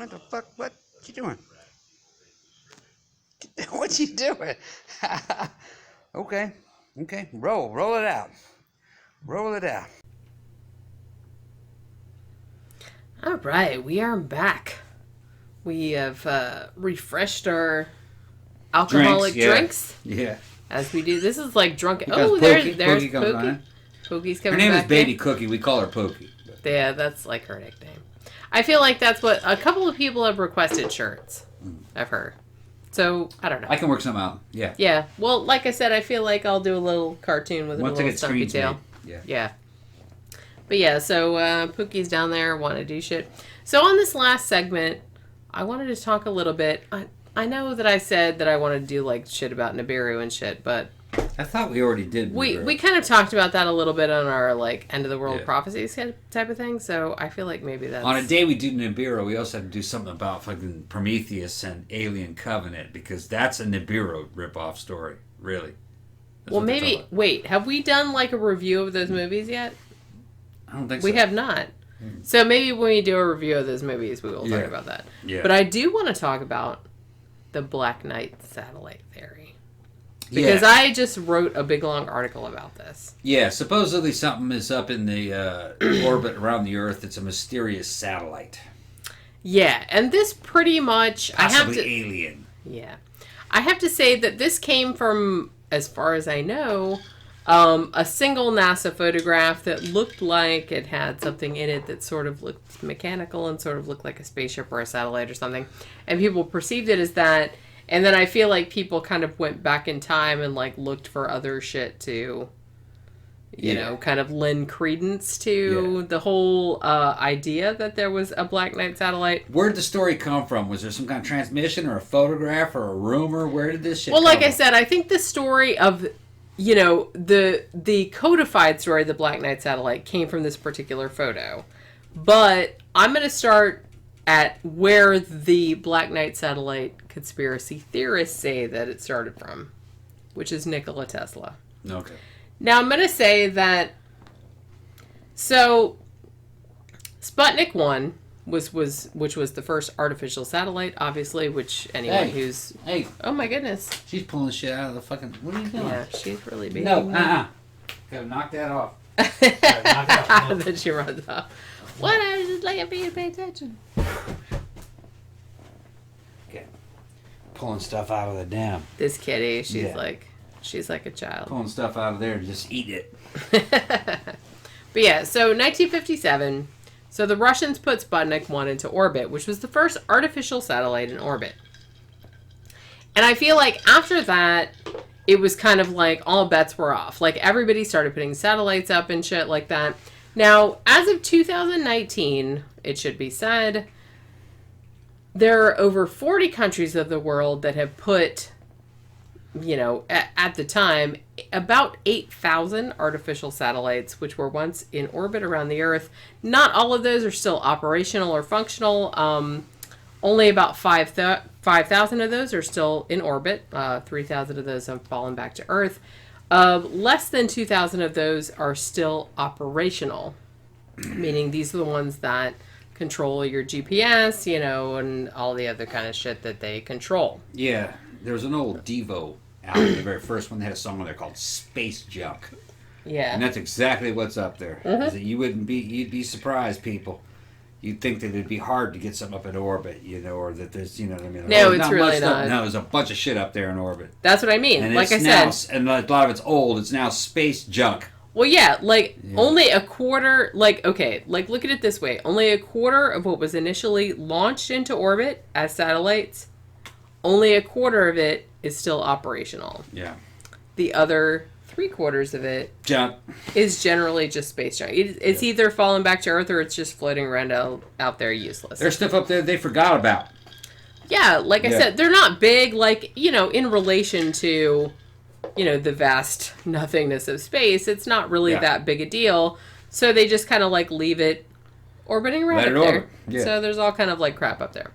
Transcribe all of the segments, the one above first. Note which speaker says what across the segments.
Speaker 1: What the fuck? What you doing? What you doing? Okay. Roll it out.
Speaker 2: All right, we are back. We have refreshed our alcoholic drinks.
Speaker 1: Yeah.
Speaker 2: As we do. This is like drunken.
Speaker 1: Because
Speaker 2: Oh, there's
Speaker 1: Pookie comes
Speaker 2: Pookie.
Speaker 1: on.
Speaker 2: Pookie's coming back.
Speaker 1: Her name is Baby
Speaker 2: in.
Speaker 1: Cookie. We call her Pookie.
Speaker 2: Yeah, that's like her nickname. I feel like that's what a couple of people have requested shirts of her. So, I don't know.
Speaker 1: I can work some out. Yeah.
Speaker 2: Yeah. Well, like I said, I feel like I'll do a little cartoon with a little stumpy tail. Yeah. But yeah, so Pookie's down there, want to do shit. So on this last segment, I wanted to talk a little bit. I know that I said that I wanted to do like shit about Nibiru and shit, but
Speaker 1: I thought we already did.
Speaker 2: We kind of talked about that a little bit on our like end of the world prophecies type of thing. So I feel like maybe that's
Speaker 1: on a day we do Nibiru, we also have to do something about fucking Prometheus and Alien Covenant because that's a Nibiru ripoff story, really.
Speaker 2: Well, maybe wait. Have we done like a review of those movies yet?
Speaker 1: I don't think so.
Speaker 2: We have not. So maybe when we do a review of those movies, we will talk about that. Yeah. But I do want to talk about the Black Knight satellite theory. Because I just wrote a big long article about this. Yeah,
Speaker 1: supposedly something is up in the orbit around the Earth. It's a mysterious satellite.
Speaker 2: Yeah, and this pretty much...
Speaker 1: Possibly alien.
Speaker 2: Yeah. I have to say that this came from, as far as I know, a single NASA photograph that looked like it had something in it that sort of looked mechanical and sort of looked like a spaceship or a satellite or something. And people perceived it as that. And then I feel like people kind of went back in time and like looked for other shit to, you know, kind of lend credence to the whole idea that there was a Black Knight satellite.
Speaker 1: Where did the story come from? Was there some kind of transmission or a photograph or a rumor? Where did this shit
Speaker 2: come
Speaker 1: from?
Speaker 2: I said, I think the story of, you know, the codified story of the Black Knight satellite came from this particular photo. But I'm going to start at where the Black Knight satellite conspiracy theorists say that it started from, which is Nikola Tesla.
Speaker 1: Okay.
Speaker 2: Now I'm going to say that, so Sputnik 1 which was the first artificial satellite, obviously, which anyone who's...
Speaker 1: Hey.
Speaker 2: Oh my goodness.
Speaker 1: She's pulling shit out of the fucking... What are you doing?
Speaker 2: Yeah, she's really being...
Speaker 1: No, Gotta knock that off.
Speaker 2: Then she runs off. What? I was just looking for you to pay attention.
Speaker 1: Okay. Pulling stuff out of the dam.
Speaker 2: This kitty, she's like a child.
Speaker 1: Pulling stuff out of there to just eat it.
Speaker 2: But yeah, so 1957, so the Russians put Sputnik 1 into orbit, which was the first artificial satellite in orbit. And I feel like after that, it was kind of like all bets were off. Like everybody started putting satellites up and shit like that. Now, as of 2019, it should be said, there are over 40 countries of the world that have put, you know, at the time, about 8,000 artificial satellites, which were once in orbit around the Earth. Not all of those are still operational or functional. Only about 5,000 of those are still in orbit. 3,000 of those have fallen back to Earth. Less than 2,000 of those are still operational, meaning these are the ones that control your GPS, you know, and all the other kind of shit that they control.
Speaker 1: Yeah, there was an old Devo album, the very first one. They had a song on there called Space Junk.
Speaker 2: Yeah.
Speaker 1: And that's exactly what's up there. Mm-hmm. You'd be surprised, people. You'd think that it'd be hard to get something up in orbit, you know, or that there's, you know what I mean?
Speaker 2: No, it's really not.
Speaker 1: No, there's a bunch of shit up there in orbit.
Speaker 2: That's what I mean.
Speaker 1: And
Speaker 2: like I
Speaker 1: said. And a lot of it's old. It's now space junk.
Speaker 2: Well, yeah, only a quarter, okay, look at it this way. Only a quarter of what was initially launched into orbit as satellites, only a quarter of it is still operational.
Speaker 1: Yeah.
Speaker 2: The other 3/4 of it
Speaker 1: junk
Speaker 2: is generally just space junk. It's either falling back to Earth or it's just floating around out there useless.
Speaker 1: There's stuff up there they forgot about.
Speaker 2: Yeah, like I said, they're not big, in relation to, the vast nothingness of space. It's not really that big a deal. So they just kind of leave it orbiting around up there. Yeah. So there's all kind of crap up there.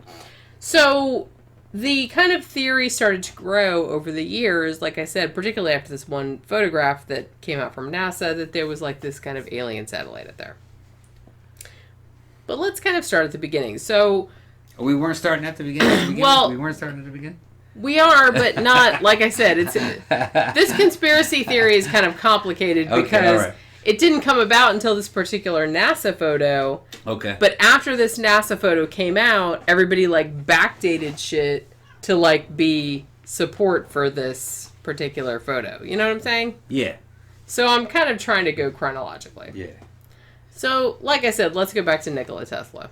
Speaker 2: So the kind of theory started to grow over the years, like I said, particularly after this one photograph that came out from NASA, that there was this kind of alien satellite up there. But let's kind of start at the beginning. So
Speaker 1: Oh, we weren't starting at the beginning.
Speaker 2: Well,
Speaker 1: we weren't starting at the beginning.
Speaker 2: We are, but not, like I said, it's this conspiracy theory is kind of complicated because it didn't come about until this particular NASA photo.
Speaker 1: Okay.
Speaker 2: But after this NASA photo came out, everybody, like, backdated shit to, like, be support for this particular photo. You know what I'm saying?
Speaker 1: Yeah.
Speaker 2: So I'm kind of trying to go chronologically.
Speaker 1: Yeah.
Speaker 2: So, like I said, let's go back to Nikola Tesla.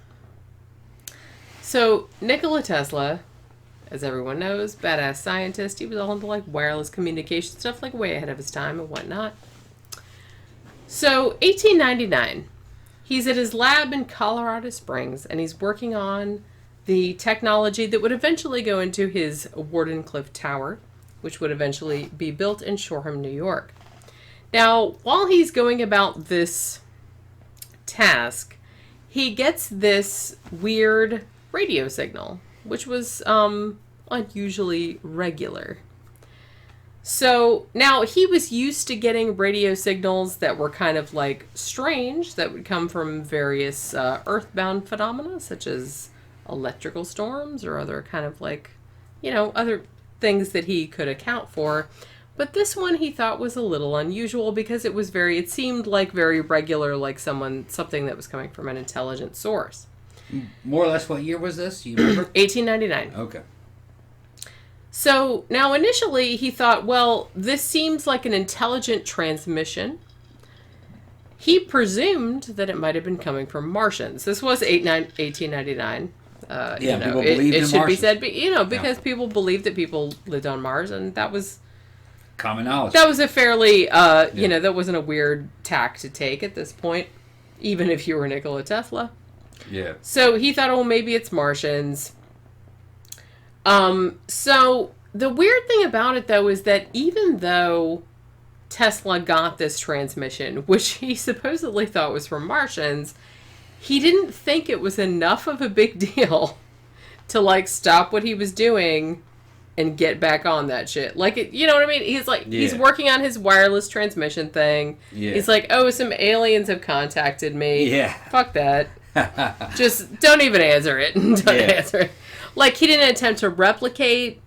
Speaker 2: So, Nikola Tesla, as everyone knows, badass scientist. He was all into, like, wireless communication stuff, like, way ahead of his time and whatnot. So, 1899, he's at his lab in Colorado Springs, and he's working on the technology that would eventually go into his Wardenclyffe Tower, which would eventually be built in Shoreham, New York. Now, while he's going about this task, he gets this weird radio signal, which was unusually regular. So now he was used to getting radio signals that were kind of like strange, that would come from various earthbound phenomena, such as electrical storms or other kind of like, you know, other things that he could account for. But this one he thought was a little unusual because it seemed like very regular, like something that was coming from an intelligent source.
Speaker 1: More or less, what year was this? You remember?
Speaker 2: 1899.
Speaker 1: Okay.
Speaker 2: So now initially he thought, well, this seems like an intelligent transmission. He presumed that it might have been coming from Martians. This was 1899.
Speaker 1: People believed in
Speaker 2: it should
Speaker 1: Martians.
Speaker 2: be said, because people believed that people lived on Mars, and that was
Speaker 1: common knowledge.
Speaker 2: That was a fairly, that wasn't a weird tack to take at this point, even if you were Nikola Tesla.
Speaker 1: Yeah.
Speaker 2: So he thought, oh, maybe it's Martians. So the weird thing about it, though, is that even though Tesla got this transmission, which he supposedly thought was from Martians, he didn't think it was enough of a big deal to, like, stop what he was doing and get back on that shit. Like, you know what I mean? He's like, he's working on his wireless transmission thing. Yeah. He's like, oh, some aliens have contacted me.
Speaker 1: Yeah.
Speaker 2: Fuck that. Just don't even answer it. Answer it. Like, he didn't attempt to replicate,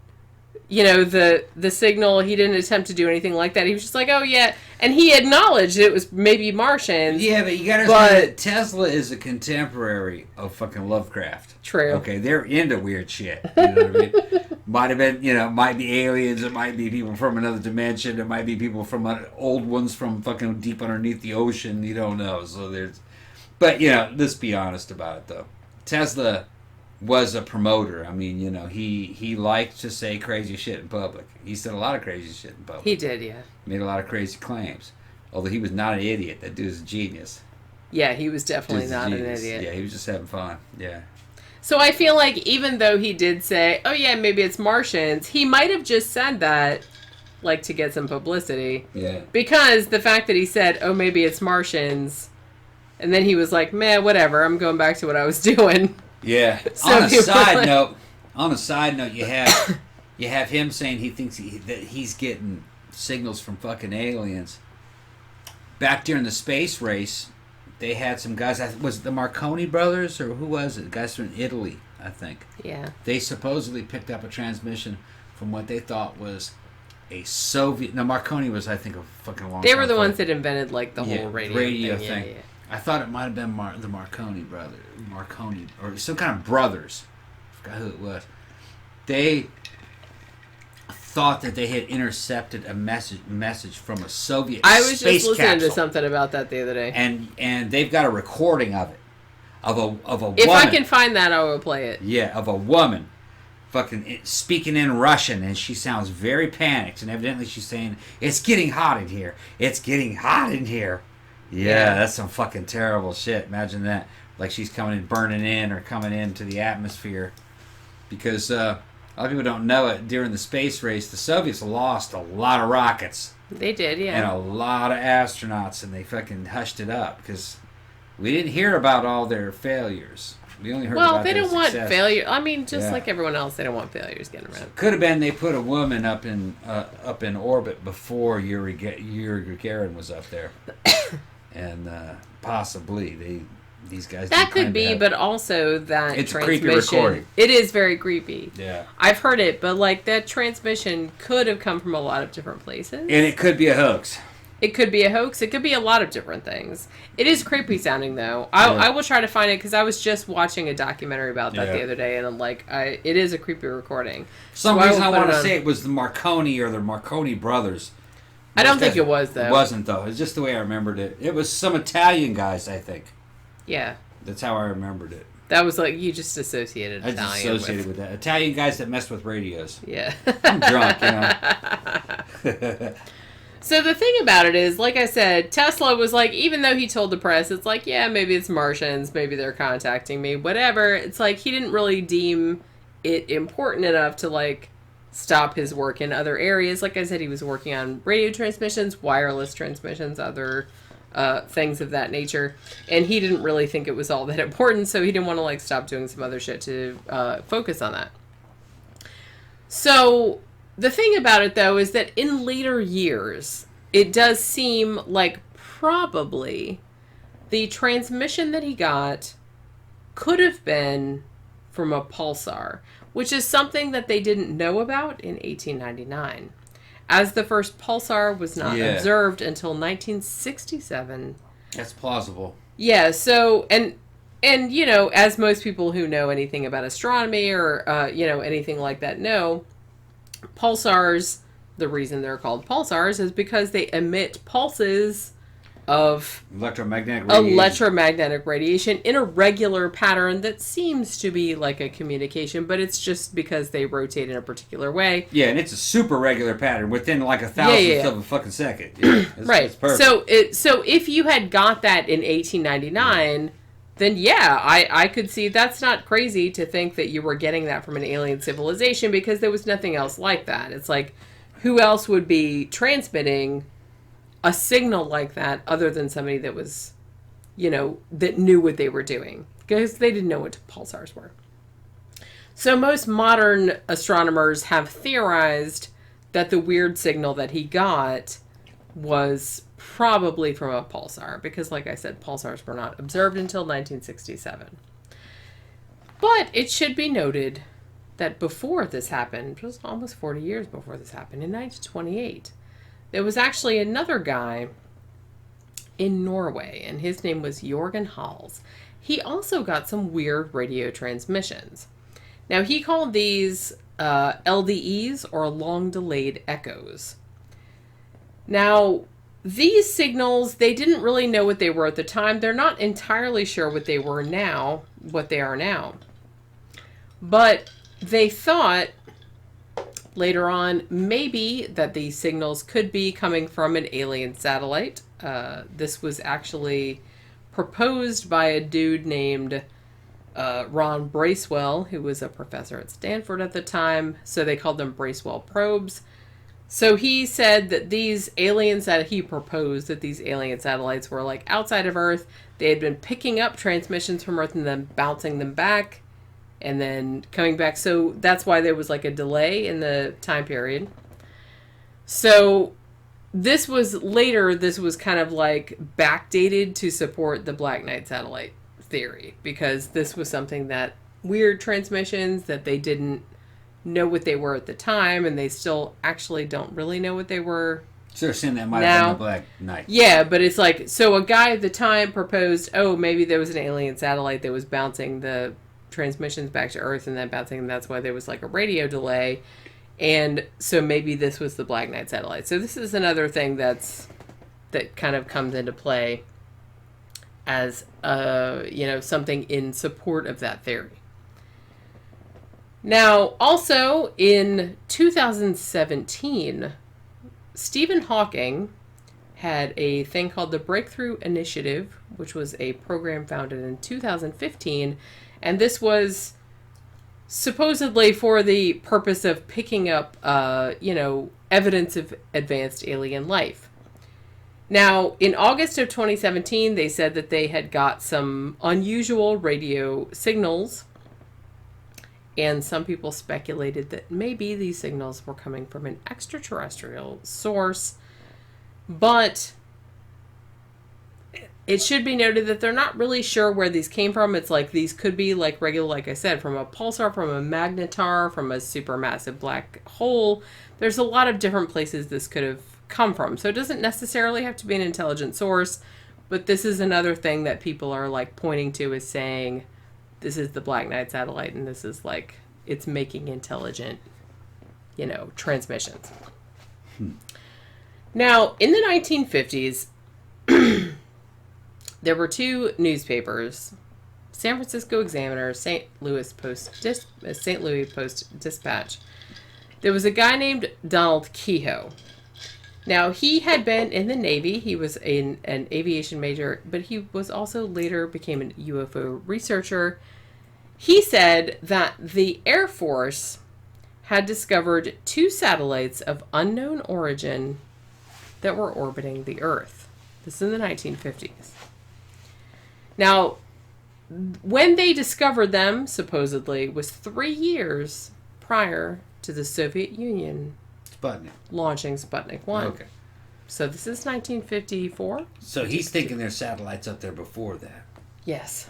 Speaker 2: the signal. He didn't attempt to do anything like that. He was just like, oh, yeah. And he acknowledged it was maybe Martians.
Speaker 1: Yeah, but you gotta understand that Tesla is a contemporary of fucking Lovecraft.
Speaker 2: True.
Speaker 1: Okay, they're into weird shit. You know what I mean? Might have been, might be aliens. It might be people from another dimension. It might be people from old ones from fucking deep underneath the ocean. You don't know. So there's... But, let's be honest about it, though. Tesla was a promoter. I mean, he liked to say crazy shit in public. He said a lot of crazy shit in public.
Speaker 2: He did, yeah.
Speaker 1: Made a lot of crazy claims. Although he was not an idiot. That dude's a genius.
Speaker 2: Yeah, he was definitely not an idiot.
Speaker 1: Yeah, he was just having fun. Yeah.
Speaker 2: So I feel like even though he did say, oh yeah, maybe it's Martians, he might have just said that, like, to get some publicity. Yeah. Because the fact that he said, oh, maybe it's Martians, and then he was like, man, whatever, I'm going back to what I was doing.
Speaker 1: Yeah.
Speaker 2: So
Speaker 1: on a side note, you have him saying he thinks that he's getting signals from fucking aliens. Back during the space race, they had some guys. Was it the Marconi brothers or who was it? Guys from Italy, I think.
Speaker 2: Yeah.
Speaker 1: They supposedly picked up a transmission from what they thought was a Soviet. No, Marconi was, I think, a fucking long.
Speaker 2: They were the ones that invented like the whole radio
Speaker 1: thing.
Speaker 2: Yeah.
Speaker 1: I thought it might have been the Marconi or some kind of brothers. I forgot who it was. They thought that they had intercepted a message from a Soviet space capsule.
Speaker 2: I was just listening to something about that the other day.
Speaker 1: And they've got a recording of it. Of a woman.
Speaker 2: If I can find that, I will play it.
Speaker 1: Yeah, of a woman fucking speaking in Russian, and she sounds very panicked, and evidently she's saying, it's getting hot in here. It's getting hot in here. Yeah, that's some fucking terrible shit. Imagine that. Like she's coming in, burning in, or coming into the atmosphere. Because a lot of people don't know it. During the space race, the Soviets lost a lot of rockets.
Speaker 2: They did, yeah.
Speaker 1: And a lot of astronauts, and they fucking hushed it up. Because we didn't hear about all their failures. We only heard about their success. Well, they don't want failure.
Speaker 2: I mean, just like everyone else, they don't want failures getting around.
Speaker 1: So could have been they put a woman up in orbit before Yuri Gagarin was up there. And possibly these guys.
Speaker 2: That could be, but also that
Speaker 1: it's
Speaker 2: transmission.
Speaker 1: A creepy recording.
Speaker 2: It is very creepy.
Speaker 1: Yeah.
Speaker 2: I've heard it, but like that transmission could have come from a lot of different places.
Speaker 1: And it could be a hoax.
Speaker 2: It could be a hoax. It could be a lot of different things. It is creepy sounding, though. I will try to find it, because I was just watching a documentary about that the other day, and I'm like, it is a creepy recording.
Speaker 1: Some reason I want to say it was the Marconi or the Marconi brothers.
Speaker 2: I don't think it was, though.
Speaker 1: It wasn't, though. It's just the way I remembered it. It was some Italian guys, I think.
Speaker 2: Yeah.
Speaker 1: That's how I remembered it.
Speaker 2: That was like, you just associated Italian
Speaker 1: I just associated with that. Italian guys that messed with radios.
Speaker 2: Yeah.
Speaker 1: I'm drunk,
Speaker 2: So the thing about it is, like I said, Tesla was like, even though he told the press, it's like, yeah, maybe it's Martians, maybe they're contacting me, whatever. It's like, he didn't really deem it important enough to, like, stop his work in other areas. Like I said, he was working on radio transmissions, wireless transmissions, other things of that nature. And he didn't really think it was all that important, so he didn't want to, like, stop doing some other shit to focus on that. So the thing about it, though, is that in later years, it does seem like probably the transmission that he got could have been from a pulsar, which is something that they didn't know about in 1899, as the first pulsar was not observed until 1967.
Speaker 1: That's plausible.
Speaker 2: Yeah, so, and you know, as most people who know anything about astronomy or, you know, anything like that know, pulsars, the reason they're called pulsars is because they emit pulses of electromagnetic radiation in a regular pattern that seems to be like a communication, but it's just because they rotate in a particular way.
Speaker 1: Yeah, and it's a super regular pattern within like a thousandth of a fucking second. Yeah,
Speaker 2: right.
Speaker 1: It's perfect.
Speaker 2: So if you had got that in 1899, then yeah, I could see that's not crazy to think that you were getting that from an alien civilization, because there was nothing else like that. It's like, who else would be transmitting a signal like that other than somebody that was, you know, that knew what they were doing? Because they didn't know what pulsars were. So most modern astronomers have theorized that the weird signal that he got was probably from a pulsar, because like I said, pulsars were not observed until 1967. But it should be noted that before this happened, it was almost 40 years before this happened, in 1928, there was actually another guy in Norway, and his name was Jorgen Hals. He also got some weird radio transmissions. Now, he called these LDEs, or long delayed echoes. Now, these signals, they didn't really know what they were at the time. They're not entirely sure what they are now. But they thought later on maybe that these signals could be coming from an alien satellite. This was actually proposed by a dude named Ron Bracewell, who was a professor at Stanford at the time. So they called them Bracewell probes. So he said that these aliens that he proposed, that these alien satellites were like outside of Earth. They had been picking up transmissions from Earth and then bouncing them back and then coming back. So that's why there was like a delay in the time period. So this was kind of like backdated to support the Black Knight satellite theory, because this was something that weird transmissions that they didn't know what they were at the time, and they still actually don't really know what they were.
Speaker 1: So they're saying that might have been the Black Knight.
Speaker 2: Yeah, but it's like, so a guy at the time proposed, oh, maybe there was an alien satellite that was bouncing the transmissions back to Earth and then bouncing, and that's why there was like a radio delay. And so maybe this was the Black Knight satellite. So this is another thing that kind of comes into play as something in support of that theory. Now, also in 2017, Stephen Hawking had a thing called the Breakthrough Initiative, which was a program founded in 2015, and this was supposedly for the purpose of picking up, evidence of advanced alien life. Now, in August of 2017, they said that they had got some unusual radio signals, and some people speculated that maybe these signals were coming from an extraterrestrial source. But it should be noted that they're not really sure where these came from. It's like these could be like regular, like I said, from a pulsar, from a magnetar, from a supermassive black hole. There's a lot of different places this could have come from. So it doesn't necessarily have to be an intelligent source, but this is another thing that people are like pointing to as saying, this is the Black Knight satellite, and this is like, it's making intelligent, transmissions. Now, in the 1950s, there were two newspapers, San Francisco Examiner, St. Louis Post-Dispatch. There was a guy named Donald Kehoe. Now, he had been in the Navy. He was an aviation major, but he was also later became a UFO researcher. He said that the Air Force had discovered 2 satellites of unknown origin that were orbiting the Earth. This is in the 1950s. Now, when they discovered them, supposedly, was 3 years prior to the Soviet Union launching Sputnik 1.
Speaker 1: Okay.
Speaker 2: So this is 1954.
Speaker 1: So he's thinking there's satellites up there before that.
Speaker 2: Yes.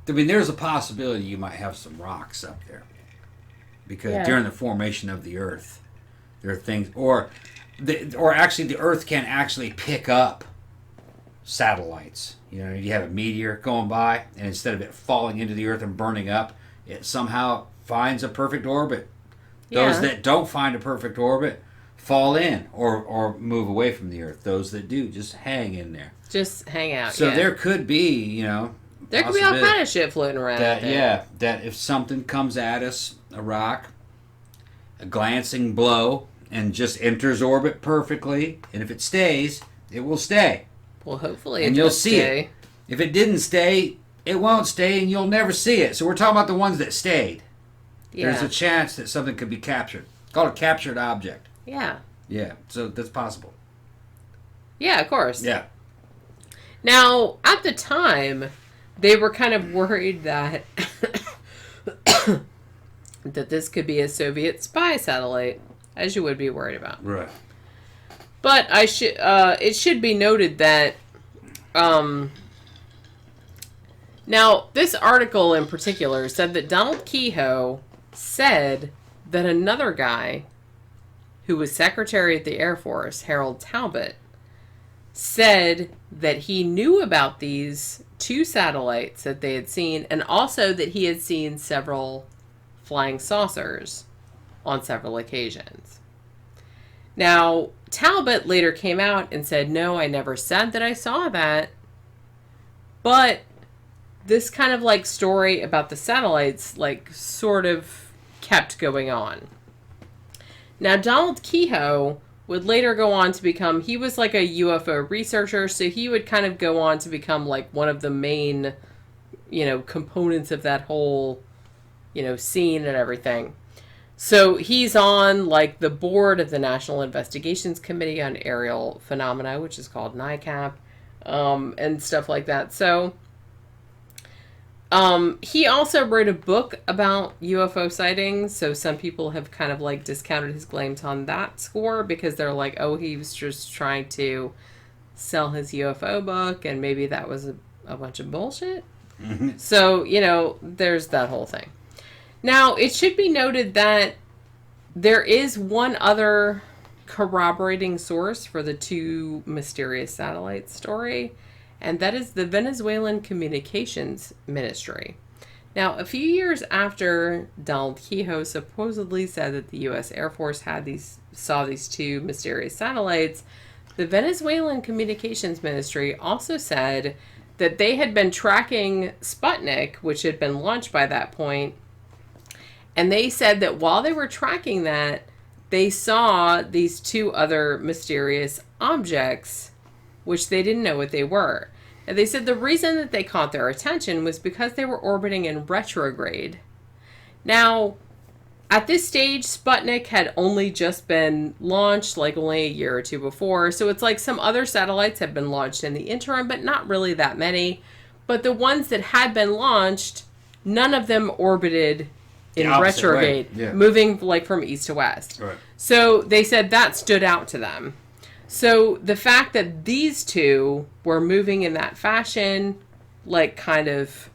Speaker 1: I mean, there's a possibility you might have some rocks up there. Because during the formation of the Earth, there are things... Or actually, the Earth can actually pick up satellites. You have a meteor going by, and instead of it falling into the Earth and burning up, it somehow finds a perfect orbit. Those that don't find a perfect orbit fall in or move away from the Earth. Those that do just hang in there.
Speaker 2: Just hang out.
Speaker 1: So there could be,
Speaker 2: there could be all kind of shit floating around.
Speaker 1: That if something comes at us, a rock, a glancing blow, and just enters orbit perfectly, and if it stays, it will stay.
Speaker 2: Well, hopefully,
Speaker 1: and you'll see it. If it didn't stay, it won't stay, and you'll never see it. So we're talking about the ones that stayed. Yeah. There's a chance that something could be captured. It's called a captured object.
Speaker 2: Yeah.
Speaker 1: Yeah, so that's possible.
Speaker 2: Yeah, of course.
Speaker 1: Yeah.
Speaker 2: Now, at the time, they were kind of worried that that this could be a Soviet spy satellite, as you would be worried about.
Speaker 1: Right.
Speaker 2: But it should be noted that now this article in particular said that Donald Kehoe said that another guy who was secretary at the Air Force, Harold Talbot, said that he knew about these 2 satellites that they had seen, and also that he had seen several flying saucers on several occasions. Now, Talbot later came out and said, no, I never said that I saw that. But this kind of like story about the satellites like sort of kept going on. Now, Donald Kehoe would later go on to become, he was like a UFO researcher, so he would kind of go on to become like one of the main, components of that whole, scene and everything. So he's on like the board of the National Investigations Committee on Aerial Phenomena, which is called NICAP, and stuff like that. So he also wrote a book about UFO sightings. So some people have kind of like discounted his claims on that score because they're like, oh, he was just trying to sell his UFO book, and maybe that was a bunch of bullshit. Mm-hmm. So, there's that whole thing. Now, it should be noted that there is one other corroborating source for the 2 mysterious satellites story, and that is the Venezuelan Communications Ministry. Now, a few years after Donald Kehoe supposedly said that the U.S. Air Force saw these 2 mysterious satellites, the Venezuelan Communications Ministry also said that they had been tracking Sputnik, which had been launched by that point. And they said that while they were tracking that, they saw these 2 other mysterious objects, which they didn't know what they were. And they said the reason that they caught their attention was because they were orbiting in retrograde. Now, at this stage, Sputnik had only just been launched, like only a year or 2 before. So it's like some other satellites had been launched in the interim, but not really that many. But the ones that had been launched, none of them orbited in retrograde, moving like from east to west. Right. So they said that stood out to them. So the fact that these two were moving in that fashion, like, kind of,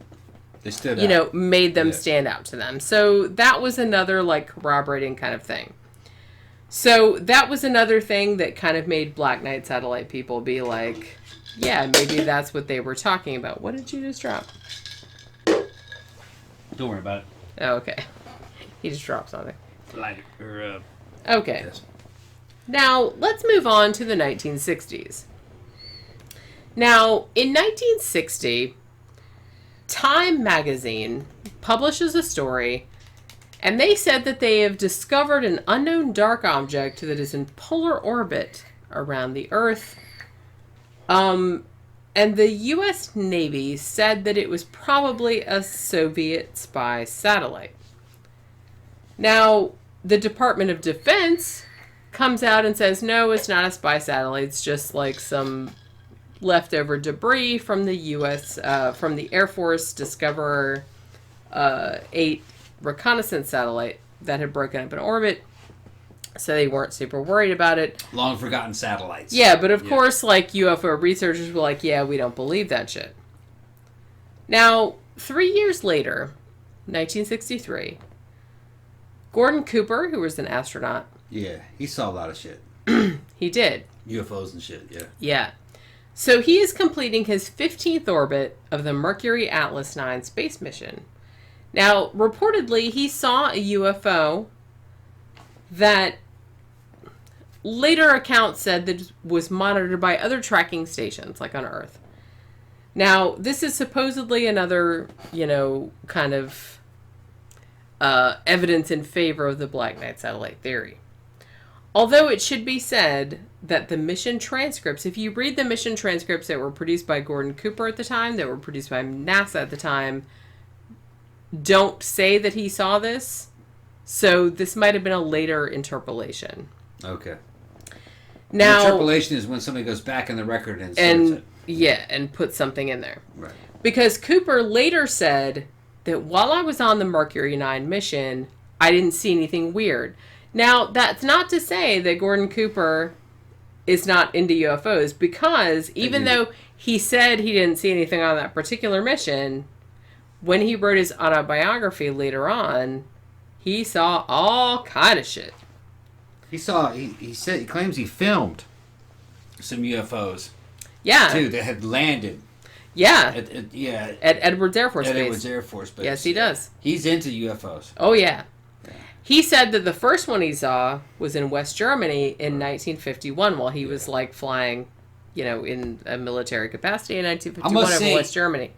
Speaker 1: they stood out.
Speaker 2: made them stand out to them. So that was another, like, corroborating kind of thing. So that was another thing that kind of made Black Knight satellite people be like, yeah, maybe that's what they were talking about. What did you just drop?
Speaker 1: Don't worry about it.
Speaker 2: Oh, okay. He just dropped something.
Speaker 1: Okay.
Speaker 2: Yes. Now, let's move on to the 1960s. Now, in 1960, Time magazine publishes a story, and they said that they have discovered an unknown dark object that is in polar orbit around the Earth. And the U.S. Navy said that it was probably a Soviet spy satellite. Now, the Department of Defense comes out and says, no, it's not a spy satellite. It's just like some leftover debris from the U.S., from the Air Force Discoverer 8 reconnaissance satellite that had broken up in orbit. So they weren't super worried about it.
Speaker 1: Long forgotten satellites.
Speaker 2: Yeah, but of course, like, UFO researchers were like, yeah, we don't believe that shit. Now, 3 years later, 1963, Gordon Cooper, who was an astronaut.
Speaker 1: Yeah, he saw a lot of shit.
Speaker 2: He did.
Speaker 1: UFOs and shit, yeah.
Speaker 2: Yeah. So he is completing his 15th orbit of the Mercury Atlas 9 space mission. Now, reportedly, he saw a UFO that later accounts said that was monitored by other tracking stations, like on Earth. Now, this is supposedly another, kind of evidence in favor of the Black Knight satellite theory. Although it should be said that the mission transcripts, if you read the mission transcripts that were produced by Gordon Cooper at the time, that were produced by NASA at the time, don't say that he saw this. So this might have been a later interpolation.
Speaker 1: Okay.
Speaker 2: Now,
Speaker 1: the interpolation is when somebody goes back in the record and inserts it.
Speaker 2: Yeah, and puts something in there.
Speaker 1: Right.
Speaker 2: Because Cooper later said that while I was on the Mercury 9 mission, I didn't see anything weird. Now, that's not to say that Gordon Cooper is not into UFOs, because even though he said he didn't see anything on that particular mission, when he wrote his autobiography later on, he saw all kind of shit.
Speaker 1: He claims he filmed some UFOs.
Speaker 2: Yeah.
Speaker 1: Too, that had landed.
Speaker 2: Yeah.
Speaker 1: At
Speaker 2: Edwards Air Force Base.
Speaker 1: Edwards Air Force Base.
Speaker 2: Yes, he does.
Speaker 1: He's into UFOs.
Speaker 2: Oh, yeah. He said that the first one he saw was in West Germany in 1951 while he was, like, flying, in a military capacity in 1951 over West Germany.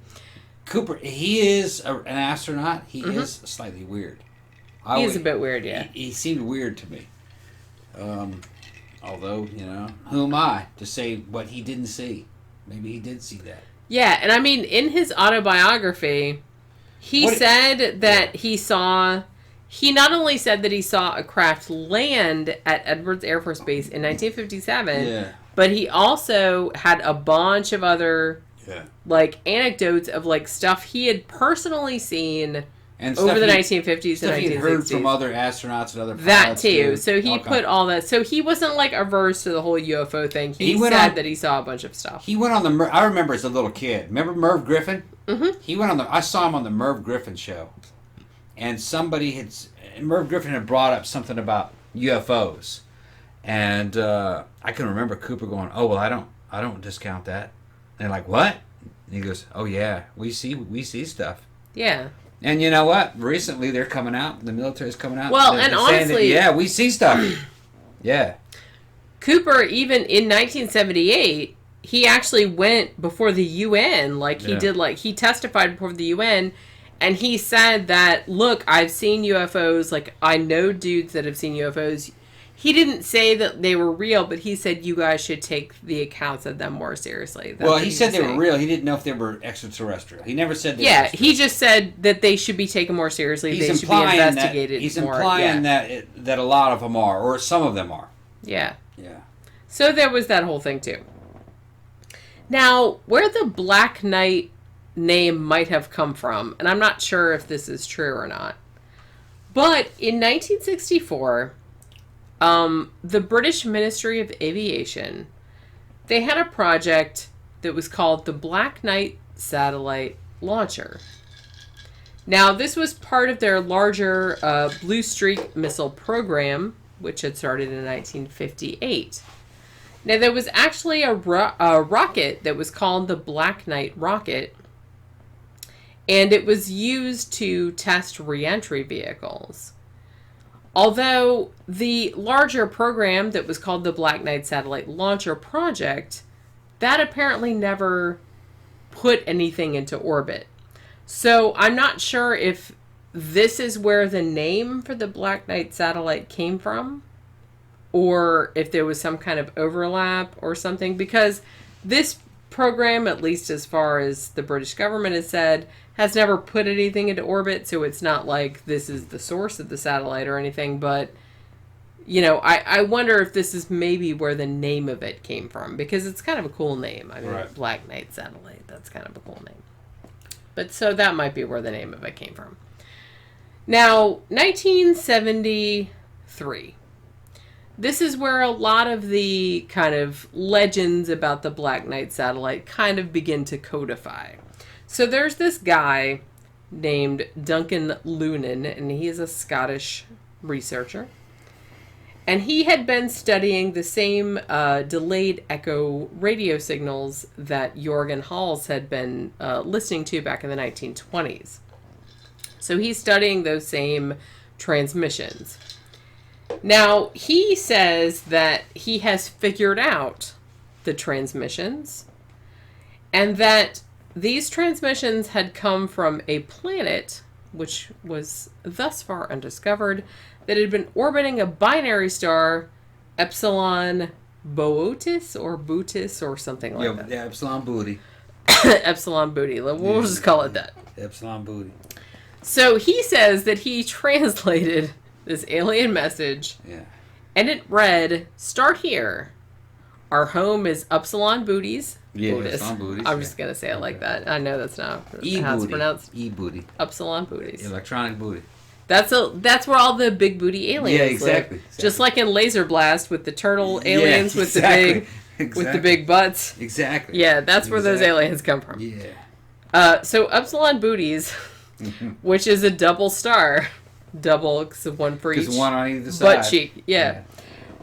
Speaker 1: Cooper, he is an astronaut. He is slightly weird.
Speaker 2: He is a bit weird, yeah.
Speaker 1: He seemed weird to me. Although, who am I to say what he didn't see? Maybe he did see that.
Speaker 2: Yeah, and I mean, in his autobiography, he said that he not only said that he saw a craft land at Edwards Air Force Base in 1957, but he also had a bunch of other, anecdotes of, stuff he had personally seen and over the 1950s and 1960s.
Speaker 1: He heard from other astronauts and other pilots.
Speaker 2: That too. So he put all that. So he wasn't averse to the whole UFO thing. He said that he saw a bunch of stuff.
Speaker 1: He went on I remember as a little kid. Remember Merv Griffin? Mm-hmm. He went on I saw him on the Merv Griffin show, and Merv Griffin had brought up something about UFOs, and I can remember Cooper going, "Oh well, I don't discount that." And they're like, "What?" And he goes, "Oh yeah, we see stuff."
Speaker 2: Yeah.
Speaker 1: And you know what? Recently, they're coming out. The military's coming out.
Speaker 2: Well, and honestly...
Speaker 1: we see stuff. Yeah.
Speaker 2: Cooper, even in 1978, he actually went before the UN. He testified before the UN, and he said that, look, I've seen UFOs. I know dudes that have seen UFOs. He didn't say that they were real, but he said you guys should take the accounts of them more seriously.
Speaker 1: He said they were real. He didn't know if they were extraterrestrial. He never said they were extraterrestrial.
Speaker 2: He just said that they should be taken more seriously. They should be investigated more.
Speaker 1: He's implying that a lot of them are, or some of them are.
Speaker 2: Yeah.
Speaker 1: Yeah.
Speaker 2: So there was that whole thing, too. Now, where the Black Knight name might have come from, and I'm not sure if this is true or not, but in 1964... the British Ministry of Aviation, they had a project that was called the Black Knight Satellite Launcher. Now, this was part of their larger Blue Streak missile program, which had started in 1958. Now, there was actually a rocket that was called the Black Knight rocket, and it was used to test re-entry vehicles. Although the larger program that was called the Black Knight Satellite Launcher Project, that apparently never put anything into orbit. So I'm not sure if this is where the name for the Black Knight satellite came from, or if there was some kind of overlap or something, because this program, at least as far as the British government has said, has never put anything into orbit, so it's not like this is the source of the satellite or anything, but, you know, I wonder if this is maybe where the name of it came from, because it's kind of a cool name. I mean,
Speaker 1: right.
Speaker 2: Black Knight Satellite, that's kind of a cool name. But so that might be where the name of it came from. Now, 1973. This is where a lot of the kind of legends about the Black Knight satellite kind of begin to codify. So there's this guy named Duncan Lunan, and he is a Scottish researcher. And he had been studying the same delayed echo radio signals that Jorgen Hals had been listening to back in the 1920s. So he's studying those same transmissions. Now, he says that he has figured out the transmissions, and that these transmissions had come from a planet, which was thus far undiscovered, that had been orbiting a binary star, Epsilon Boötis or Bootis or something like that.
Speaker 1: Yeah, Epsilon Booty.
Speaker 2: Epsilon Booty. We'll just call it that.
Speaker 1: Epsilon Booty.
Speaker 2: So he says that he translated this alien message, and it read, "Start here. Our home is Epsilon Booties."
Speaker 1: Yeah,
Speaker 2: Bootis.
Speaker 1: Epsilon Booties.
Speaker 2: I'm just going to say it like that. I know that's not how it's pronounced.
Speaker 1: E-Booty.
Speaker 2: Epsilon Booties.
Speaker 1: Electronic Booty.
Speaker 2: That's where all the big booty aliens live.
Speaker 1: Exactly.
Speaker 2: Just like in Laser Blast with the turtle aliens with the big butts.
Speaker 1: Exactly.
Speaker 2: Yeah, that's where those aliens come from.
Speaker 1: Yeah.
Speaker 2: So Epsilon Booties, which is a double star, double because of one for each.
Speaker 1: Because one on either side.
Speaker 2: Butt cheek. Yeah.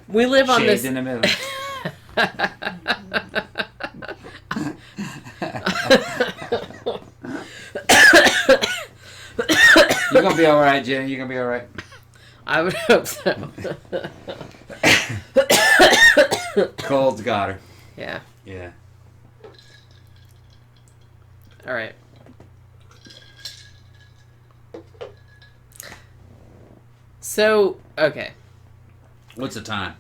Speaker 2: We live on this.
Speaker 1: Shaved in the middle. You're gonna be all right, Jenny. You're gonna be all right.
Speaker 2: I would hope so.
Speaker 1: Cold's got her.
Speaker 2: Yeah.
Speaker 1: Yeah.
Speaker 2: All right. So, okay.
Speaker 1: What's the time?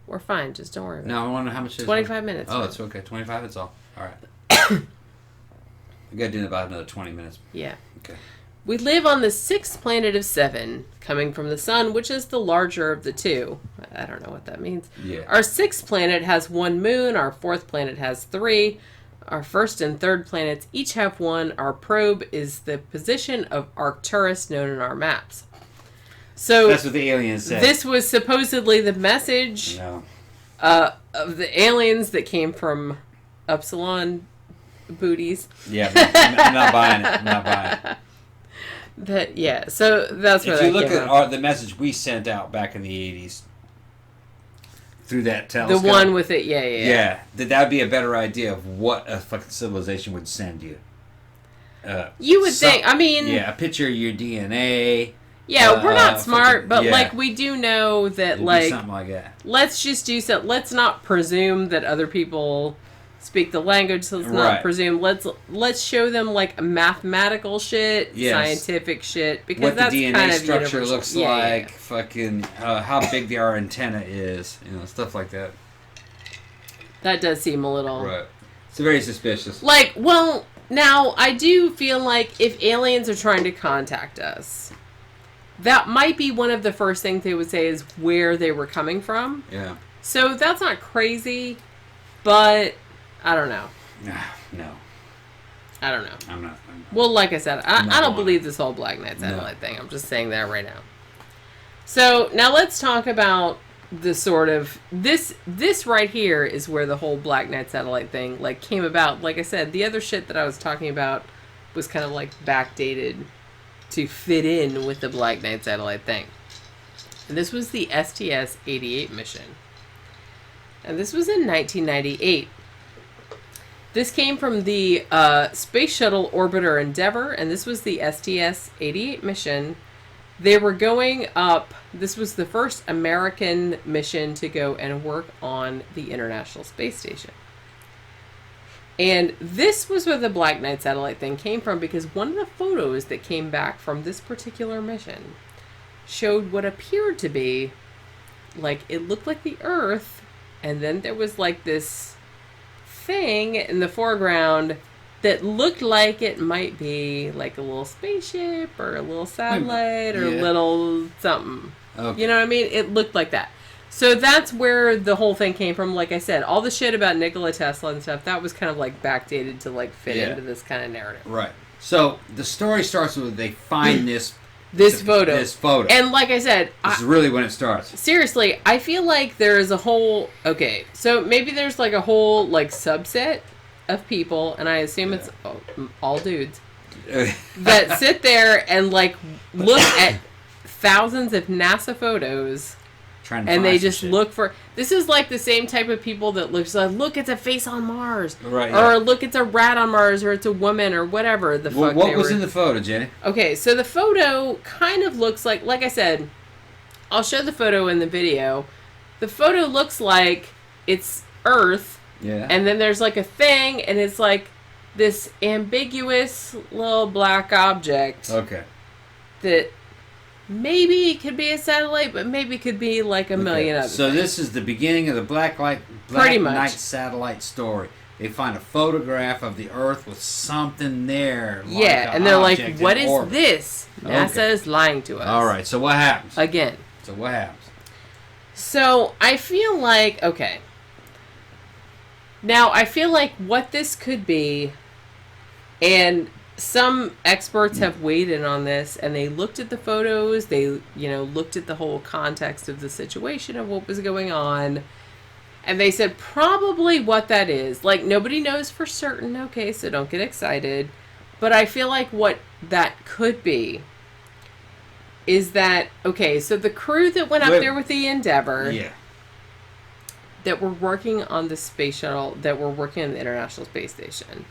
Speaker 2: We're fine. Just don't worry about it.
Speaker 1: No, I want to know how much it is.
Speaker 2: 25 minutes.
Speaker 1: Oh, it's okay. 25, that's all. All right. We got to do about another 20 minutes.
Speaker 2: Yeah.
Speaker 1: Okay.
Speaker 2: We live on the sixth planet of 7, coming from the sun, which is the larger of the two. I don't know what that means.
Speaker 1: Yeah.
Speaker 2: Our sixth planet has 1 moon. Our fourth planet has 3. Our first and third planets each have 1. Our probe is the position of Arcturus known in our maps. So
Speaker 1: that's what the aliens said.
Speaker 2: This was supposedly the message of the aliens that came from Epsilon Booties.
Speaker 1: Yeah, I'm not buying it. I'm not buying it.
Speaker 2: So that's what
Speaker 1: if you look at the message we sent out back in the 80s through that telescope.
Speaker 2: The one with it, yeah.
Speaker 1: That would be a better idea of what a fucking civilization would send you.
Speaker 2: You would think, I mean...
Speaker 1: Yeah, a picture of your DNA.
Speaker 2: Yeah, we're not smart, but, like, we do know that, like...
Speaker 1: something like that.
Speaker 2: Let's just do something. Let's not presume that other people speak the language, so let's not presume. Let's show them, like, mathematical shit, scientific shit, because
Speaker 1: what
Speaker 2: that's
Speaker 1: the DNA
Speaker 2: kind of
Speaker 1: structure
Speaker 2: universal.
Speaker 1: looks like, fucking how big our antenna is, stuff like that.
Speaker 2: That does seem a little...
Speaker 1: Right. It's very suspicious.
Speaker 2: Like, well, now, I do feel like if aliens are trying to contact us, that might be one of the first things they would say is where they were coming from.
Speaker 1: Yeah.
Speaker 2: So that's not crazy, but I don't know.
Speaker 1: No.
Speaker 2: I don't know.
Speaker 1: I'm not.
Speaker 2: Well, like I said, I don't believe this whole Black Knight satellite thing. I'm just saying that right now. So now let's talk about the sort of this right here is where the whole Black Knight satellite thing like came about. Like I said, the other shit that I was talking about was kind of like backdated to fit in with the Black Knight satellite thing. And this was the STS-88 mission. And this was in 1998. This came from the Space Shuttle Orbiter Endeavour, and this was the STS-88 mission. They were going up. This was the first American mission to go and work on the International Space Station. And this was where the Black Knight satellite thing came from, because one of the photos that came back from this particular mission showed what appeared to be, like, it looked like the Earth, and then there was like this thing in the foreground that looked like it might be like a little spaceship or a little satellite or a little something. Okay. You know what I mean? It looked like that. So that's where the whole thing came from. Like I said, all the shit about Nikola Tesla and stuff, that was kind of like backdated to like fit into this kind of narrative.
Speaker 1: Right. So the story starts with they find this
Speaker 2: photo.
Speaker 1: This photo.
Speaker 2: And like I said,
Speaker 1: this is really when it starts.
Speaker 2: Seriously, I feel like there is a whole, okay, so maybe there's like a whole like subset of people, and I assume it's all dudes, that sit there and like look at thousands of NASA photos, and they just look for, this is like the same type of people that looks like, look, it's a face on Mars, right? Or look, it's a rat on Mars, or it's a woman, or whatever the fuck.
Speaker 1: What was in the photo, Jenny?
Speaker 2: Okay, so the photo kind of looks like I said, I'll show the photo in the video. The photo looks like it's Earth. Yeah. And then there's like a thing, and it's like this ambiguous little black object. Okay. That maybe could be a satellite, but maybe could be like a million other
Speaker 1: So
Speaker 2: things.
Speaker 1: This is the beginning of the Black Knight satellite story. They find a photograph of the Earth with something there.
Speaker 2: Yeah, and they're like, what is this? NASA is lying to us.
Speaker 1: All right, so what happens?
Speaker 2: Again.
Speaker 1: So what happens?
Speaker 2: So I feel like, okay. Now, I feel like what this could be, and some experts have weighed in on this, and they looked at the photos, they, looked at the whole context of the situation of what was going on, and they said probably what that is. Like, nobody knows for certain, okay, so don't get excited, but I feel like what that could be is that, okay, so the crew that went up there with the Endeavour... Yeah. That were working on the space shuttle, that were working on the International Space Station.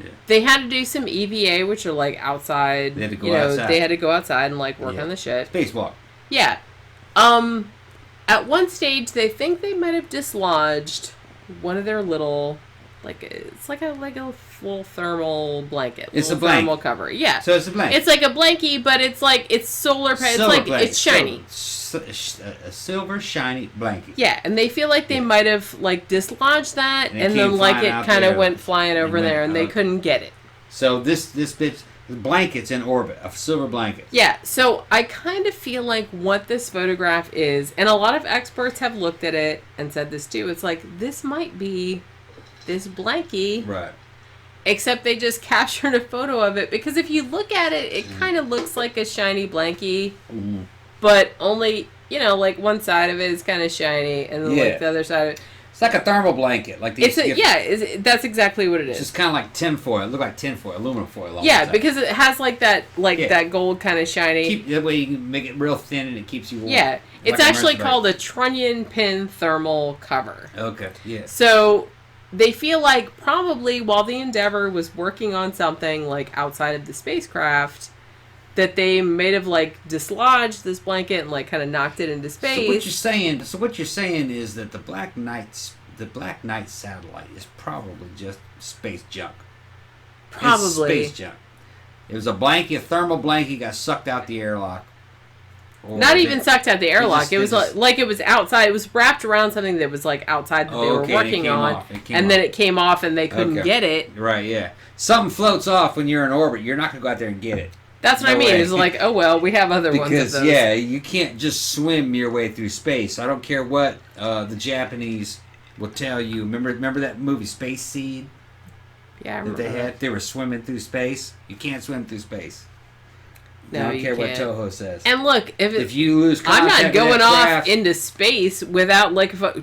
Speaker 2: Yeah. They had to do some EVA, which are like outside. They had to go outside. They had to go outside and like work on the shit.
Speaker 1: Spacewalk.
Speaker 2: Yeah. At one stage, they think they might have dislodged one of their little, like, it's like a little thermal blanket.
Speaker 1: It's a blanket.
Speaker 2: Thermal cover. Yeah.
Speaker 1: So it's a blanket.
Speaker 2: It's like a blankie, but it's like, it's solar panel. It's like, blanket. It's shiny.
Speaker 1: A silver shiny blanket.
Speaker 2: Yeah, and they feel like they might have like dislodged that, and then like it kind of went flying over there, and they couldn't get it.
Speaker 1: So this bitch, the blanket's in orbit, a silver blanket.
Speaker 2: Yeah, so I kind of feel like what this photograph is, and a lot of experts have looked at it and said this too. It's like this might be this blankie, right? Except they just captured a photo of it, because if you look at it, it kind of looks like a shiny blankie. Mm-hmm. But only, like one side of it is kind of shiny, and then like the other side of it.
Speaker 1: It's like a thermal blanket. Like
Speaker 2: that's exactly what it is.
Speaker 1: It's just kind of like tinfoil. It looks like tinfoil, aluminum foil.
Speaker 2: Yeah, because it has like that, that gold kind of shiny.
Speaker 1: That way you can make it real thin, and it keeps you warm.
Speaker 2: Yeah, it's actually called a trunnion pin thermal cover.
Speaker 1: Okay, yeah.
Speaker 2: So they feel like probably while the Endeavour was working on something like outside of the spacecraft, that they may have like dislodged this blanket and like kind of knocked it into space.
Speaker 1: So what you're saying is that the Black Knight satellite is probably just space junk. Probably it's space junk. It was a blanket, a thermal blanket, got sucked out the airlock.
Speaker 2: Not even sucked out the airlock. It was like it was outside. It was wrapped around something that was like outside that they were working on, and then it came off, and they couldn't get it.
Speaker 1: Right? Yeah. Something floats off when you're in orbit. You're not gonna go out there and get it.
Speaker 2: That's what I mean. It's like, oh well, we have other ones of those.
Speaker 1: Yeah, you can't just swim your way through space. I don't care what the Japanese will tell you. Remember that movie Space Seed?
Speaker 2: Yeah, I remember that.
Speaker 1: They were swimming through space. You can't swim through space.
Speaker 2: No,
Speaker 1: I don't care what
Speaker 2: can't.
Speaker 1: Toho says.
Speaker 2: And look,
Speaker 1: if you lose
Speaker 2: I'm
Speaker 1: contact
Speaker 2: not going
Speaker 1: with that
Speaker 2: off
Speaker 1: craft,
Speaker 2: into space without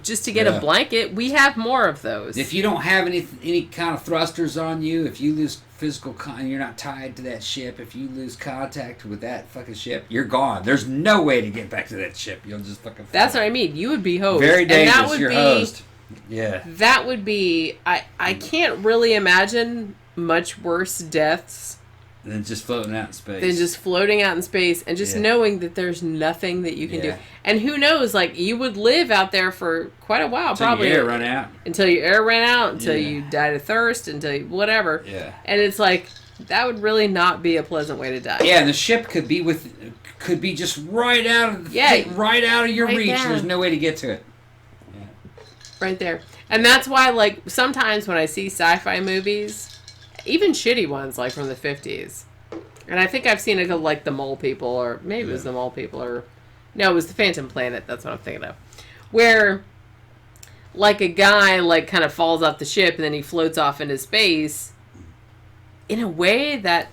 Speaker 2: just to get a blanket. We have more of those.
Speaker 1: If you don't have any kind of thrusters on you, if you lose physical you're not tied to that ship. If you lose contact with that fucking ship, you're gone. There's no way to get back to that ship. You'll just fucking.
Speaker 2: That's what I mean. You would be hosed.
Speaker 1: Very dangerous.
Speaker 2: And that would
Speaker 1: you're hosed. Yeah.
Speaker 2: That would be. I can't really imagine much worse deaths
Speaker 1: than just floating out in space.
Speaker 2: And just knowing that there's nothing that you can do. And who knows, like, you would live out there for quite a while, probably.
Speaker 1: Until your air ran out.
Speaker 2: Until your air ran out, until you died of thirst, whatever.
Speaker 1: Yeah.
Speaker 2: And it's like, that would really not be a pleasant way to die.
Speaker 1: Yeah, and the ship could be just right out of right out of your reach. There's no way to get to it. Yeah.
Speaker 2: Right there. And that's why, like, sometimes when I see sci-fi movies, even shitty ones, like from the 50s. And I think I've seen it, like the Mole People, or maybe it was the Mole People, or... No, it was the Phantom Planet, that's what I'm thinking of. Where, like, a guy, like, kind of falls off the ship, and then he floats off into space, in a way that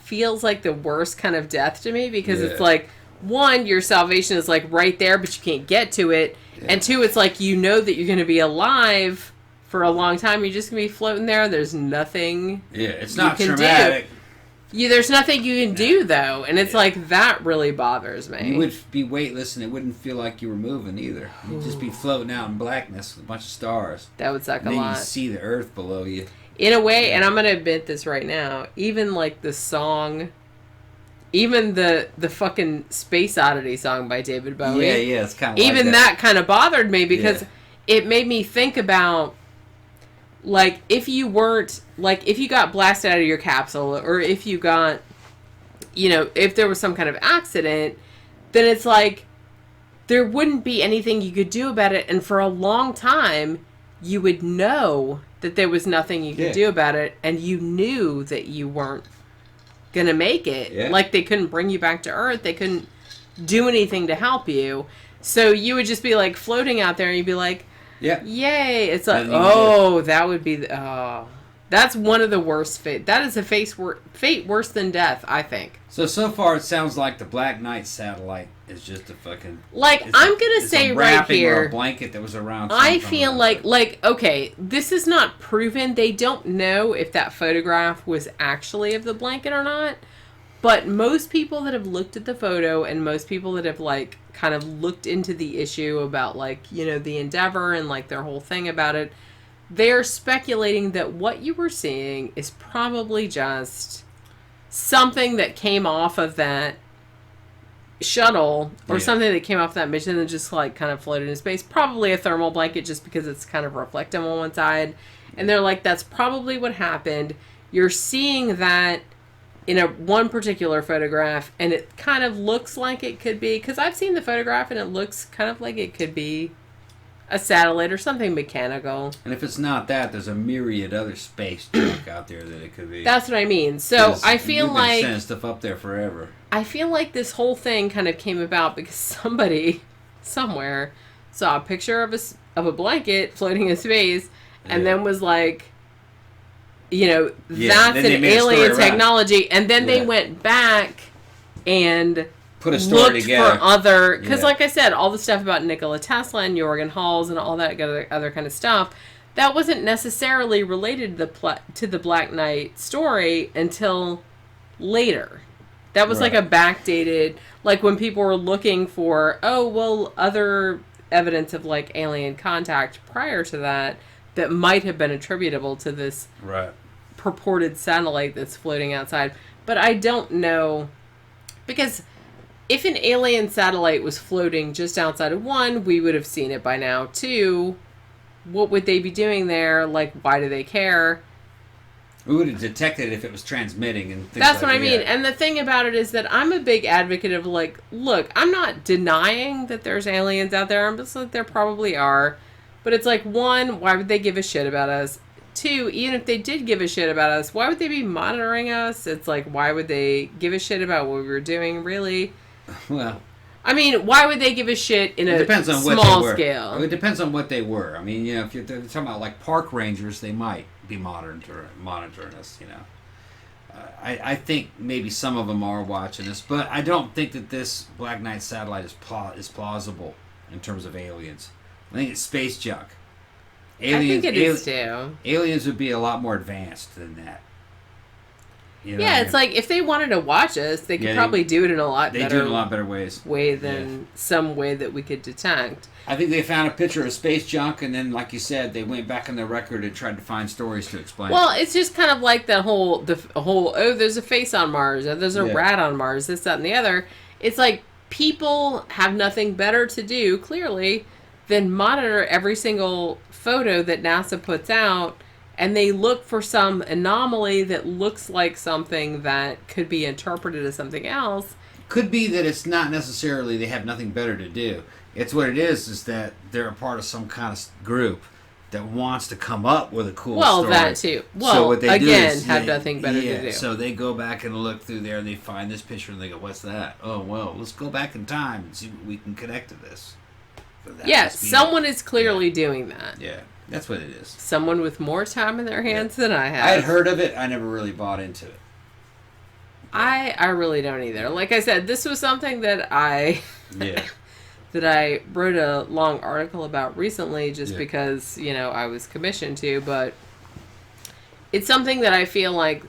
Speaker 2: feels like the worst kind of death to me, because it's like, one, your salvation is, like, right there, but you can't get to it, and two, it's like, you know that you're going to be alive for a long time. You're just going to be floating there. There's nothing
Speaker 1: it's not traumatic.
Speaker 2: There's nothing you can do, though. And it's like, that really bothers me.
Speaker 1: You would be weightless, and it wouldn't feel like you were moving, either. You'd just be floating out in blackness with a bunch of stars.
Speaker 2: That would suck a lot.
Speaker 1: And then you see the earth below you.
Speaker 2: In a way, and I'm going to admit this right now, even, like, the song... Even the fucking Space Oddity song by David Bowie.
Speaker 1: Yeah, it's kind of
Speaker 2: even
Speaker 1: like
Speaker 2: that kind of bothered me, because it made me think about... Like, if you weren't, like, if you got blasted out of your capsule, or if you got, if there was some kind of accident, then it's like, there wouldn't be anything you could do about it, and for a long time, you would know that there was nothing you could do about it, and you knew that you weren't gonna make it. Yeah. Like, they couldn't bring you back to Earth, they couldn't do anything to help you, so you would just be, like, floating out there, and you'd be like, yay! It's like, that would be that's one of the worst fate. That is a fate worse than death, I think.
Speaker 1: So far, it sounds like the Black Knight satellite is just a fucking...
Speaker 2: Like, I'm going to say right here...
Speaker 1: or a blanket that was around...
Speaker 2: I feel like, okay, this is not proven. They don't know if that photograph was actually of the blanket or not. But most people that have looked at the photo, and most people that have, like, kind of looked into the issue about, like, the Endeavor and, like, their whole thing about it, they're speculating that what you were seeing is probably just something that came off of that shuttle, or something that came off that mission and just, like, kind of floated in space. Probably a thermal blanket, just because it's kind of reflective on one side. And they're like, that's probably what happened. You're seeing that in one particular photograph, and it kind of looks like it could be, because I've seen the photograph, and it looks kind of like it could be a satellite or something mechanical.
Speaker 1: And if it's not that, there's a myriad other space junk out there that it could be.
Speaker 2: That's what I mean. So I feel
Speaker 1: you've been
Speaker 2: like...
Speaker 1: sending stuff up there forever.
Speaker 2: I feel like this whole thing kind of came about because somebody, somewhere, saw a picture of a blanket floating in space, and then was like... that's an alien technology. And then they went back and
Speaker 1: put a story together
Speaker 2: for other... Because like I said, all the stuff about Nikola Tesla and Jorgen Halls and all that other kind of stuff, that wasn't necessarily related to the Black Knight story until later. That was like a backdated... Like when people were looking for, other evidence of, like, alien contact prior to that might have been attributable to this...
Speaker 1: Right.
Speaker 2: Purported satellite that's floating outside. But I don't know, because if an alien satellite was floating just outside of one, we would have seen it by now. Two, what would they be doing there? Like, why do they care?
Speaker 1: We would have detected if it was transmitting and things
Speaker 2: That's what I mean. And the thing about it is that I'm a big advocate of, like, look, I'm not denying that there's aliens out there. I'm just like, there probably are. But it's like, one, why would they give a shit about us? Two, even if they did give a shit about us, why would they be monitoring us? It's like, why would they give a shit about what we were doing, really?
Speaker 1: Well...
Speaker 2: I mean, why would they give a shit in a small scale?
Speaker 1: It depends on what they were. I mean, if you're talking about, like, park rangers, they might be monitoring us, I think maybe some of them are watching this, but I don't think that this Black Knight satellite is plausible in terms of aliens. I think it's space junk.
Speaker 2: Aliens, I think it is too.
Speaker 1: Aliens would be a lot more advanced than that. You know
Speaker 2: yeah, it's like if they wanted to watch us, they could probably do it in a lot better. They do it in a
Speaker 1: lot better ways
Speaker 2: than some way that we could detect.
Speaker 1: I think they found a picture of space junk, and then, like you said, they went back on their record and tried to find stories to explain.
Speaker 2: Well, it's just kind of like the whole there's a face on Mars, or there's a rat on Mars, this, that, and the other. It's like people have nothing better to do, clearly, than monitor every single photo that NASA puts out, and they look for some anomaly that looks like something that could be interpreted as something else.
Speaker 1: Could be that it's not necessarily they have nothing better to do. It's what it is that they're a part of some kind of group that wants to come up with a cool story.
Speaker 2: Well, that too. Well, so what they again, have nothing better to do.
Speaker 1: So they go back and look through there and they find this picture and they go, what's that? Oh, well, let's go back in time and see what we can connect to this.
Speaker 2: Yes, someone is clearly doing that.
Speaker 1: Yeah, that's what it is.
Speaker 2: Someone with more time in their hands than I have.
Speaker 1: I had heard of it. I never really bought into it.
Speaker 2: I really don't either. Like I said, this was something that I that I wrote a long article about recently just because, I was commissioned to, but it's something that I feel like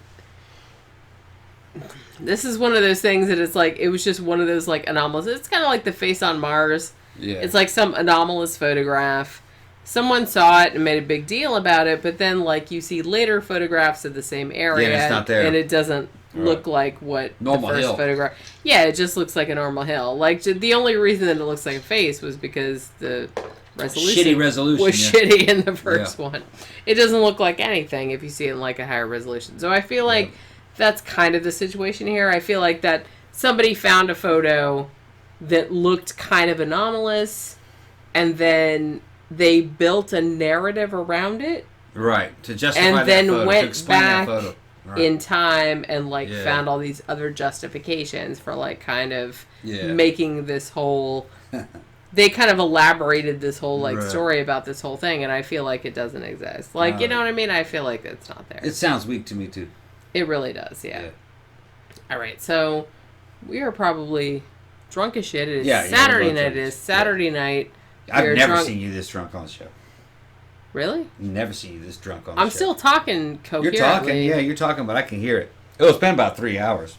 Speaker 2: this is one of those things that it's like, it was just one of those like anomalous. It's kind of like the face on Mars. Yeah. It's like some anomalous photograph. Someone saw it and made a big deal about it, but then like you see later photographs of the same area
Speaker 1: and it's not there.
Speaker 2: And it doesn't look like what
Speaker 1: normal
Speaker 2: the first
Speaker 1: hill.
Speaker 2: Photograph. Yeah, it just looks like a normal hill. Like the only reason that it looks like a face was because the resolution was shitty in the first one. It doesn't look like anything if you see it in like a higher resolution. So I feel like that's kind of the situation here. I feel like that somebody found a photo that looked kind of anomalous, and then they built a narrative around it.
Speaker 1: Right, to justify
Speaker 2: and
Speaker 1: that
Speaker 2: then
Speaker 1: photo,
Speaker 2: went
Speaker 1: to explain
Speaker 2: back
Speaker 1: that photo. Right.
Speaker 2: In time and like found all these other justifications for like kind of making this whole they kind of elaborated this whole like story about this whole thing, and I feel like it doesn't exist. Like, you know what I mean? I feel like it's not there.
Speaker 1: It sounds weak to me too.
Speaker 2: It really does, yeah. All right, so we are probably drunk as shit. It is Saturday night. It is Saturday night.
Speaker 1: I've never seen you this drunk on the show.
Speaker 2: Really?
Speaker 1: Never seen you this drunk on the show.
Speaker 2: I'm still talking coherently.
Speaker 1: You're talking, but I can hear it. Oh, it's been about 3 hours.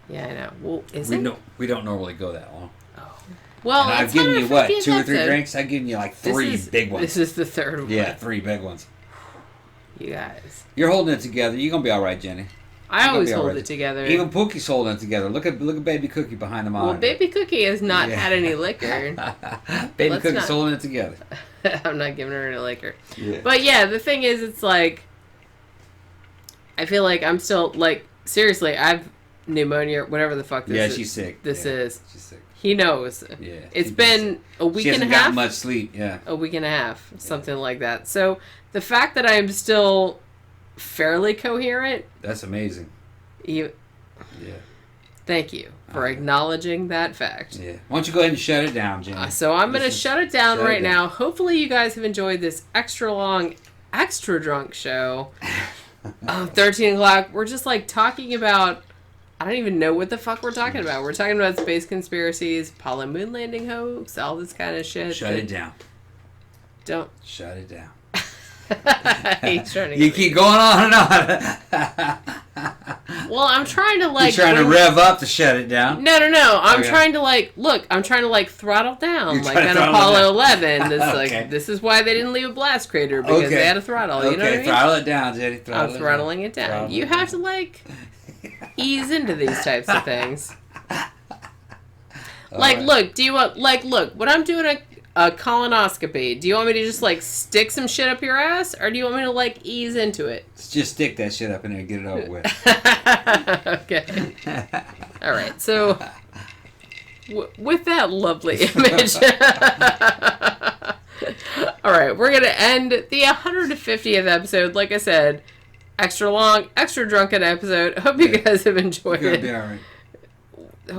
Speaker 2: Yeah, I know. Well,
Speaker 1: we don't normally go that long.
Speaker 2: Oh. Well,
Speaker 1: and I've given you, 2 or 3 drinks? I've given you like 3 big ones.
Speaker 2: This is the third one.
Speaker 1: Yeah, 3 big ones.
Speaker 2: You guys.
Speaker 1: You're holding it together. You're going to be all right, Jenny.
Speaker 2: I always hold it together.
Speaker 1: Even Pookie's holding it together. Look at Baby Cookie behind the monitor.
Speaker 2: Well, Baby Cookie has not had any liquor.
Speaker 1: Baby Cookie's holding it together.
Speaker 2: I'm not giving her any liquor. Yeah. But yeah, the thing is, it's like, I feel like I'm still, like, seriously, I've pneumonia, or whatever the fuck this is.
Speaker 1: Yeah, she's sick.
Speaker 2: This is.
Speaker 1: She's sick.
Speaker 2: He knows.
Speaker 1: Yeah.
Speaker 2: It's been a week and a half.
Speaker 1: She hasn't got much sleep, yeah.
Speaker 2: A week and a half, something like that. So the fact that I'm still fairly coherent.
Speaker 1: That's amazing.
Speaker 2: Thank you for acknowledging that fact.
Speaker 1: Yeah. Why don't you go ahead and shut it down, Jana?
Speaker 2: So I'm going to shut it down right now. Hopefully you guys have enjoyed this extra long, extra drunk show. 13 o'clock. We're just like talking about, I don't even know what the fuck we're talking about. We're talking about space conspiracies, Apollo moon landing hoax, all this kind of shit.
Speaker 1: Shut it down.
Speaker 2: Don't.
Speaker 1: Shut it down.
Speaker 2: You
Speaker 1: keep going on and on.
Speaker 2: Well, I'm trying to like.
Speaker 1: You're trying to rev up to shut it down.
Speaker 2: No. I'm trying to like look. I'm trying to like throttle down, like on Apollo 11. This like this is why they didn't leave a blast crater because they had a throttle. You know what I mean?
Speaker 1: Throttle it down, Jenny.
Speaker 2: I'm throttling it down. You have to like ease into these types of things. Like, look. Do you want look? When I'm doing a colonoscopy, do you want me to just like stick some shit up your ass, or do you want me to like ease into it?
Speaker 1: Just stick that shit up in there and get it over with.
Speaker 2: Okay. All right. So with that lovely image, all right, we're gonna end the 150th episode. Like I said, extra long, extra drunken episode. Hope you guys have enjoyed it.
Speaker 1: You're gonna be all right.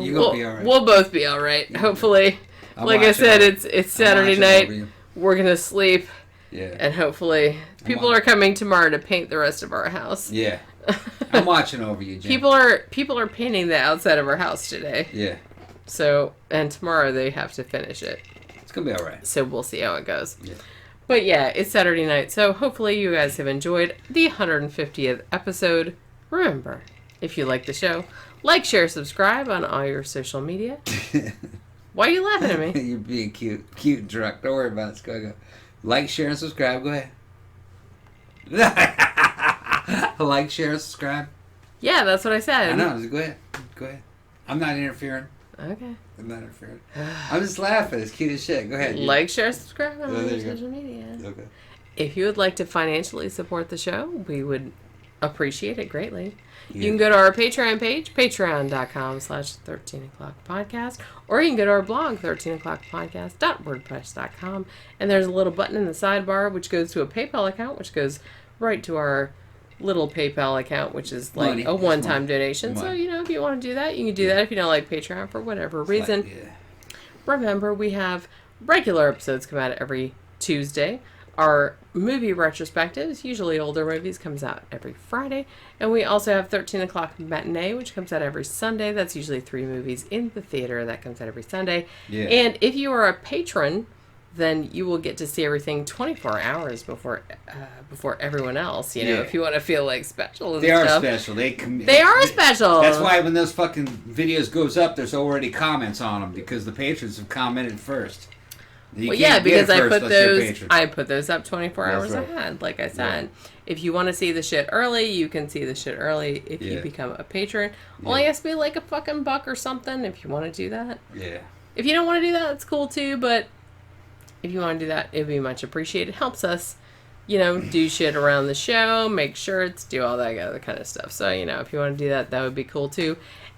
Speaker 1: You're gonna be all right.
Speaker 2: We'll both be all right. Hopefully. Like I said, it's Saturday night. We're going to sleep.
Speaker 1: Yeah.
Speaker 2: And hopefully people are coming tomorrow to paint the rest of our house.
Speaker 1: Yeah. I'm watching over you, Jen.
Speaker 2: People are painting the outside of our house today.
Speaker 1: Yeah.
Speaker 2: So, and tomorrow they have to finish it.
Speaker 1: It's going to be all right.
Speaker 2: So we'll see how it goes.
Speaker 1: Yeah.
Speaker 2: But yeah, it's Saturday night. So hopefully you guys have enjoyed the 150th episode. Remember, if you like the show, like, share, subscribe on all your social media. Why are you laughing at me?
Speaker 1: You're being cute and drunk. Don't worry about it. Go. Like, share, and subscribe. Go ahead. Like, share, and subscribe.
Speaker 2: Yeah, that's what I said.
Speaker 1: I know. Go ahead. I'm not interfering.
Speaker 2: Okay.
Speaker 1: I'm not interfering. I'm just laughing. It's cute as shit. Go ahead.
Speaker 2: Like, share, subscribe on all
Speaker 1: there
Speaker 2: your
Speaker 1: you go.
Speaker 2: social media.
Speaker 1: Okay.
Speaker 2: If you would like to financially support the show, we would appreciate it greatly.
Speaker 1: Yeah.
Speaker 2: You can go to our Patreon page, patreon.com/13o'clockpodcast, or you can go to our blog, 13o'clockpodcast.wordpress.com, and there's a little button in the sidebar which goes to a PayPal account, which goes right to our little PayPal account, which is like
Speaker 1: Money.
Speaker 2: a one-time donation.
Speaker 1: Money.
Speaker 2: So, if you want to do that, you can do that. If you don't like Patreon for whatever reason.
Speaker 1: Yeah.
Speaker 2: Remember, we have regular episodes come out every Tuesday. Our movie retrospectives, usually older movies, comes out every Friday. And we also have 13 o'clock matinee, which comes out every Sunday. That's usually 3 movies in the theater. That comes out every Sunday.
Speaker 1: Yeah.
Speaker 2: And if you are a patron, then you will get to see everything 24 hours before everyone else. You know, if you want to feel like special and
Speaker 1: They
Speaker 2: stuff.
Speaker 1: are special. They
Speaker 2: are special.
Speaker 1: That's why when those fucking videos goes up, there's already comments on them because the patrons have commented first.
Speaker 2: Well, yeah, because I put those up 24 hours ahead, like I said. Yeah. If you want to see the shit early, you can see the shit early if you become a patron. Only has to be like a fucking $1 or something if you want to do that. Yeah. If you don't want to do that, it's cool too, but if you want to do that, it'd be much appreciated. It helps us, do shit around the show, make shirts, do all that other kind of stuff. So, if you want to do that, that would be cool too.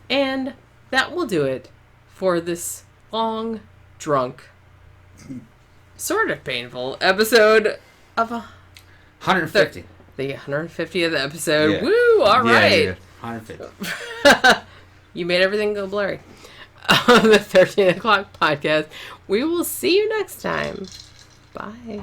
Speaker 2: And that will do it for this long, drunk, sort of painful episode of
Speaker 1: 150.
Speaker 2: The 150th episode. Yeah. Woo! All right.
Speaker 1: Yeah. 150.
Speaker 2: You made everything go blurry. On the 13 o'clock podcast. We will see you next time. Bye.